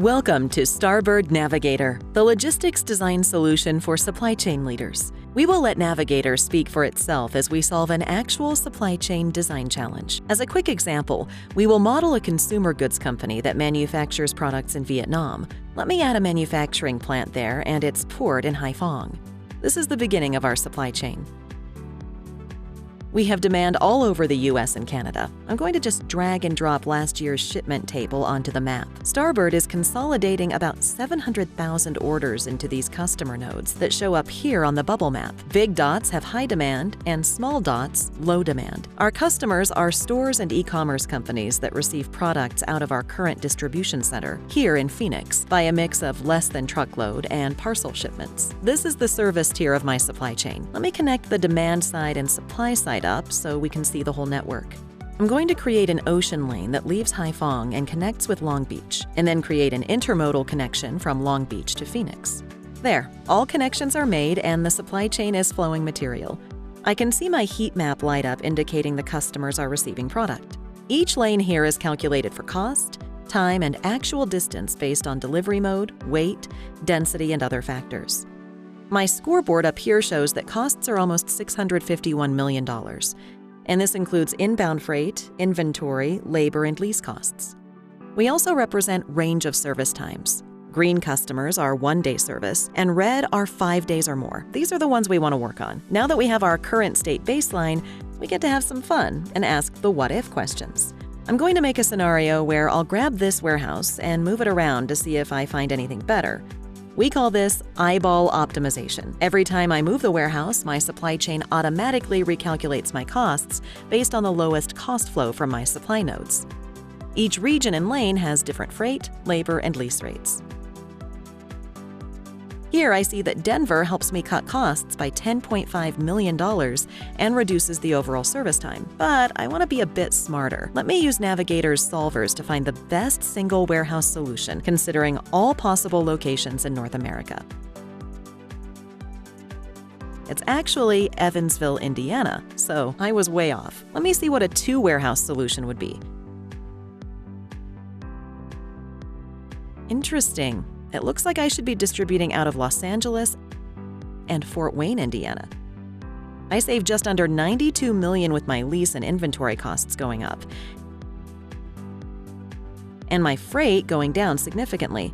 Welcome to Starboard Navigator, the logistics design solution for supply chain leaders. We will let Navigator speak for itself as we solve an actual supply chain design challenge. As a quick example, we will model a consumer goods company that manufactures products in Vietnam. Let me add a manufacturing plant there and its port in Haiphong. This is the beginning of our supply chain. We have demand all over the US and Canada. I'm going to just drag and drop last year's shipment table onto the map. Starboard is consolidating about 700,000 orders into these customer nodes that show up here on the bubble map. Big dots have high demand and small dots low demand. Our customers are stores and e-commerce companies that receive products out of our current distribution center here in Phoenix by a mix of less than truckload and parcel shipments. This is the service tier of my supply chain. Let me connect the demand side and supply side up so we can see the whole network. I'm going to create an ocean lane that leaves Haiphong and connects with Long Beach, and then create an intermodal connection from Long Beach to Phoenix. There, all connections are made and the supply chain is flowing material. I can see my heat map light up indicating the customers are receiving product. Each lane here is calculated for cost, time, and actual distance based on delivery mode, weight, density, and other factors. My scoreboard up here shows that costs are almost $651 million, and this includes inbound freight, inventory, labor, and lease costs. We also represent range of service times. Green customers are 1-day service, and red are 5 days or more. These are the ones we want to work on. Now that we have our current state baseline, we get to have some fun and ask the what-if questions. I'm going to make a scenario where I'll grab this warehouse and move it around to see if I find anything better. We call this eyeball optimization. Every time I move the warehouse, my supply chain automatically recalculates my costs based on the lowest cost flow from my supply nodes. Each region and lane has different freight, labor, and lease rates. Here I see that Denver helps me cut costs by $10.5 million and reduces the overall service time. But I want to be a bit smarter. Let me use Navigator's solvers to find the best single warehouse solution considering all possible locations in North America. It's actually Evansville, Indiana, so I was way off. Let me see what a 2-warehouse solution would be. Interesting. It looks like I should be distributing out of Los Angeles and Fort Wayne, Indiana. I saved just under $92 million with my lease and inventory costs going up, and my freight going down significantly.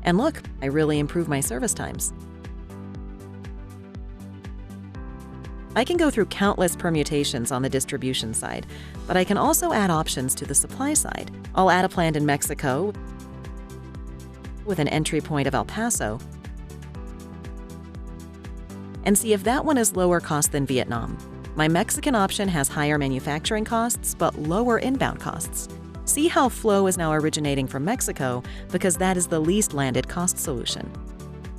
And look, I really improved my service times. I can go through countless permutations on the distribution side, but I can also add options to the supply side. I'll add a plant in Mexico with an entry point of El Paso, and see if that one is lower cost than Vietnam. My Mexican option has higher manufacturing costs, but lower inbound costs. See how flow is now originating from Mexico because that is the least landed cost solution.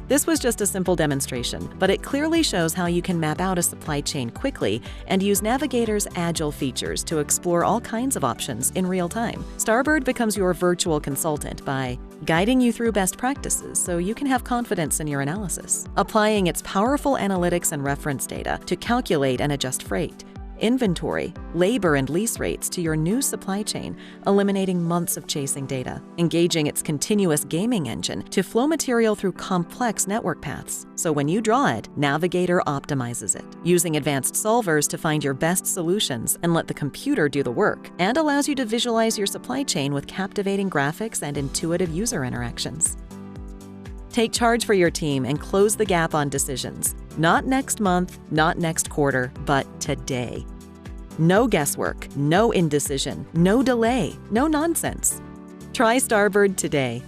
This was just a simple demonstration, but it clearly shows how you can map out a supply chain quickly and use Navigator's agile features to explore all kinds of options in real time. Starboard becomes your virtual consultant by guiding you through best practices so you can have confidence in your analysis, applying its powerful analytics and reference data to calculate and adjust freight, inventory, labor, and lease rates to your new supply chain, eliminating months of chasing data, engaging its continuous gaming engine to flow material through complex network paths. So when you draw it, Navigator optimizes it, using advanced solvers to find your best solutions and let the computer do the work, and allows you to visualize your supply chain with captivating graphics and intuitive user interactions. Take charge for your team and close the gap on decisions. Not next month, not next quarter, but today. No guesswork, no indecision, no delay, no nonsense. Try Starboard today.